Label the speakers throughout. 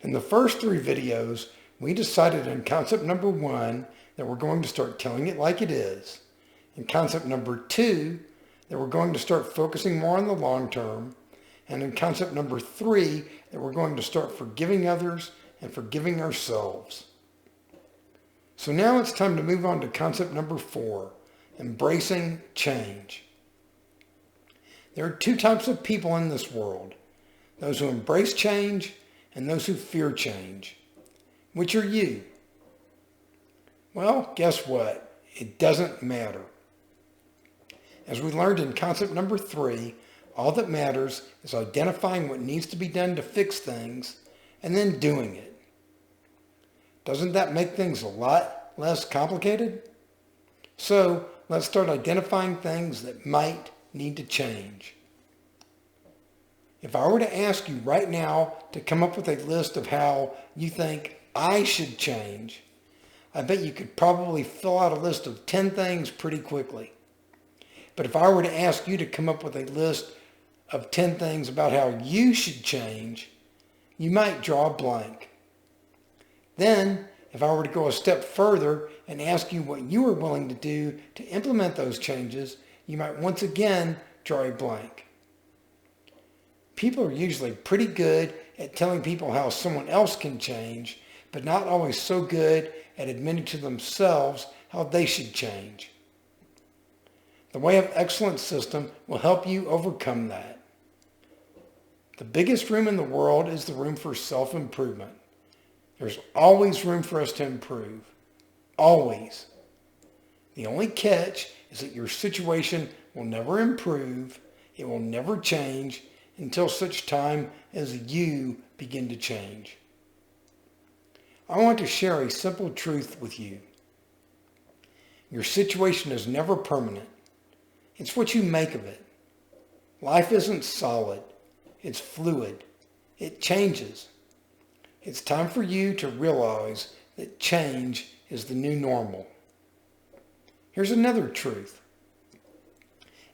Speaker 1: In the first 3 videos, we decided in concept number 1 that we're going to start telling it like it is. In concept number 2, that we're going to start focusing more on the long term. And in concept number 3, that we're going to start forgiving others and forgiving ourselves. So now it's time to move on to concept number 4, embracing change. There are 2 types of people in this world, those who embrace change and those who fear change. Which are you? Well, guess what? It doesn't matter. As we learned in concept number 3, all that matters is identifying what needs to be done to fix things and then doing it. Doesn't that make things a lot less complicated? So let's start identifying things that might need to change. If I were to ask you right now to come up with a list of how you think I should change, I bet you could probably fill out a list of 10 things pretty quickly. But if I were to ask you to come up with a list of 10 things about how you should change, you might draw a blank. Then, if I were to go a step further and ask you what you are willing to do to implement those changes, you might once again draw a blank. People are usually pretty good at telling people how someone else can change, but not always so good at admitting to themselves how they should change. The Way of Excellence system will help you overcome that. The biggest room in the world is the room for self-improvement. There's always room for us to improve. Always. The only catch is that your situation will never improve, it will never change until such time as you begin to change. I want to share a simple truth with you. Your situation is never permanent. It's what you make of it. Life isn't solid. It's fluid. It changes. It's time for you to realize that change is the new normal. Here's another truth.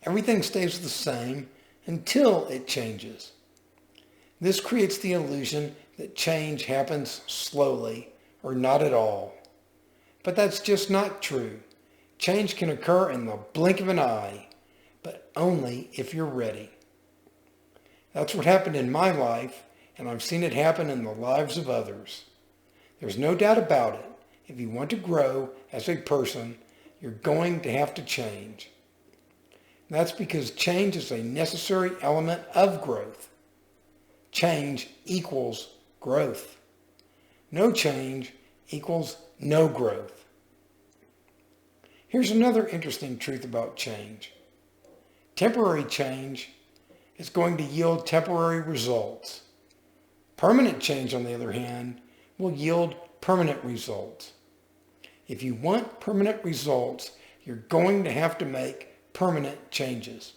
Speaker 1: Everything stays the same until it changes. This creates the illusion that change happens slowly or not at all. But that's just not true. Change can occur in the blink of an eye, but only if you're ready. That's what happened in my life, and I've seen it happen in the lives of others. There's no doubt about it. If you want to grow as a person, you're going to have to change. That's because change is a necessary element of growth. Change equals growth. No change equals no growth. Here's another interesting truth about change. Temporary change is going to yield temporary results. Permanent change, on the other hand, will yield permanent results. If you want permanent results, you're going to have to make permanent changes.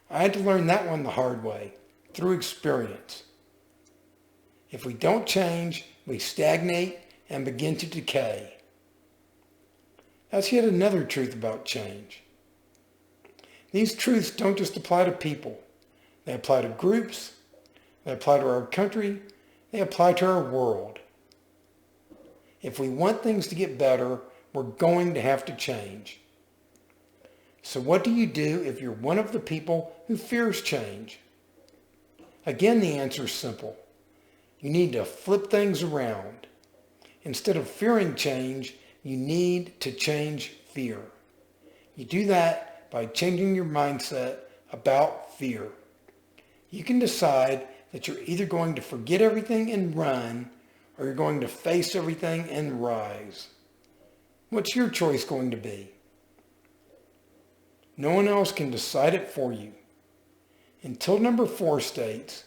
Speaker 1: I had to learn that one the hard way, through experience. If we don't change, we stagnate and begin to decay. That's yet another truth about change. These truths don't just apply to people. They apply to groups, they apply to our country, they apply to our world. If we want things to get better, we're going to have to change. So what do you do if you're one of the people who fears change? Again, the answer is simple. You need to flip things around. Instead of fearing change, you need to change fear. You do that by changing your mindset about fear. You can decide that you're either going to forget everything and run, or you're going to face everything and rise. What's your choice going to be? No one else can decide it for you. Until number 4 states,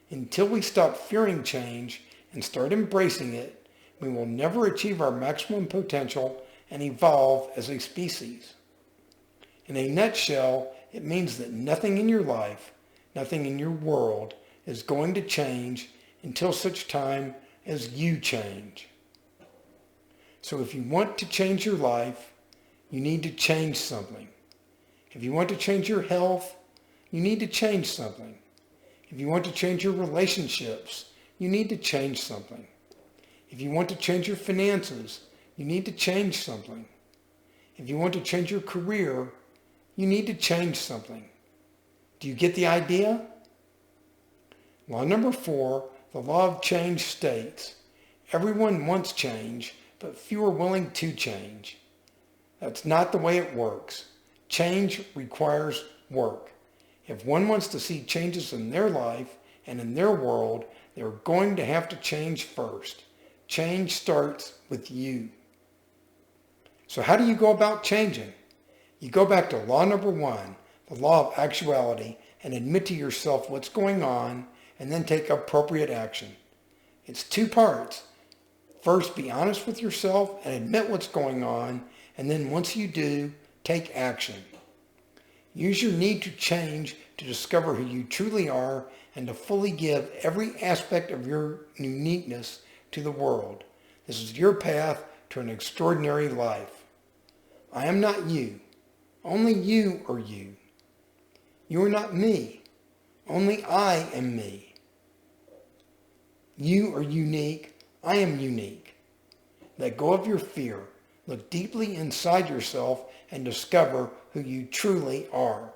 Speaker 1: until we stop fearing change and start embracing it, we will never achieve our maximum potential and evolve as a species. In a nutshell, it means that nothing in your life, nothing in your world is going to change until such time as you change. So if you want to change your life, you need to change something. If you want to change your health, you need to change something. If you want to change your relationships, you need to change something. If you want to change your finances, you need to change something. If you want to change your career, you need to change something. Do you get the idea? Law number 4, the law of change states, everyone wants change, but few are willing to change. That's not the way it works. Change requires work. If one wants to see changes in their life and in their world, they're going to have to change first. Change starts with you. So how do you go about changing? You go back to law number 1, the law of actuality, and admit to yourself what's going on, and then take appropriate action. It's 2 parts. First, be honest with yourself and admit what's going on, and then once you do, take action. Use your need to change to discover who you truly are and to fully give every aspect of your uniqueness to the world. This is your path to an extraordinary life. I am not you. Only you are you. You are not me. Only I am me. You are unique. I am unique. Let go of your fear. Look deeply inside yourself and discover who you truly are.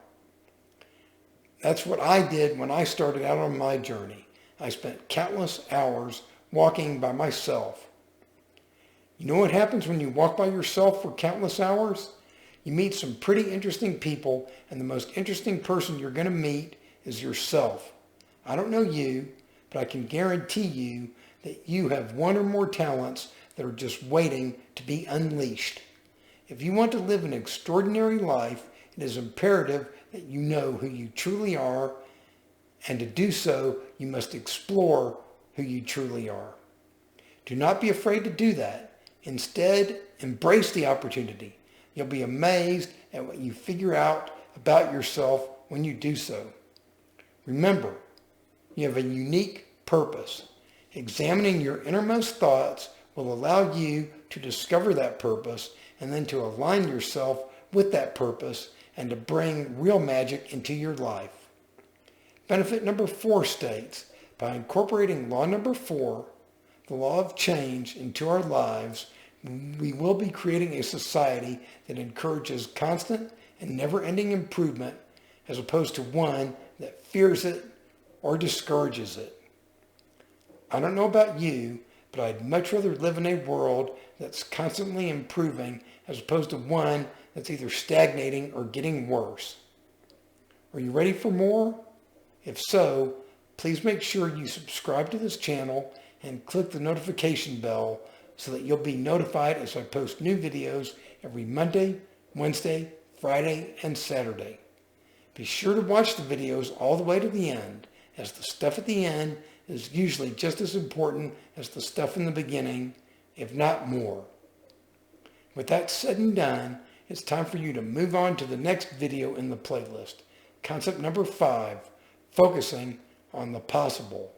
Speaker 1: That's what I did when I started out on my journey. I spent countless hours walking by myself. You know what happens when you walk by yourself for countless hours? You meet some pretty interesting people, and the most interesting person you're going to meet is yourself. I don't know you, but I can guarantee you that you have one or more talents that are just waiting to be unleashed. If you want to live an extraordinary life, it is imperative that you know who you truly are, and to do so, you must explore who you truly are. Do not be afraid to do that. Instead, embrace the opportunity. You'll be amazed at what you figure out about yourself when you do so. Remember, you have a unique purpose. Examining your innermost thoughts will allow you to discover that purpose and then to align yourself with that purpose and to bring real magic into your life. Benefit number 4 states, by incorporating law number 4, the law of change, into our lives, we will be creating a society that encourages constant and never-ending improvement as opposed to one that fears it or discourages it. I don't know about you, but I'd much rather live in a world that's constantly improving as opposed to one that's either stagnating or getting worse. Are you ready for more? If so, please make sure you subscribe to this channel and click the notification bell so that you'll be notified as I post new videos every Monday, Wednesday, Friday, and Saturday. Be sure to watch the videos all the way to the end, as the stuff at the end is usually just as important as the stuff in the beginning, if not more. With that said and done, it's time for you to move on to the next video in the playlist. Concept number 5, focusing on the possible.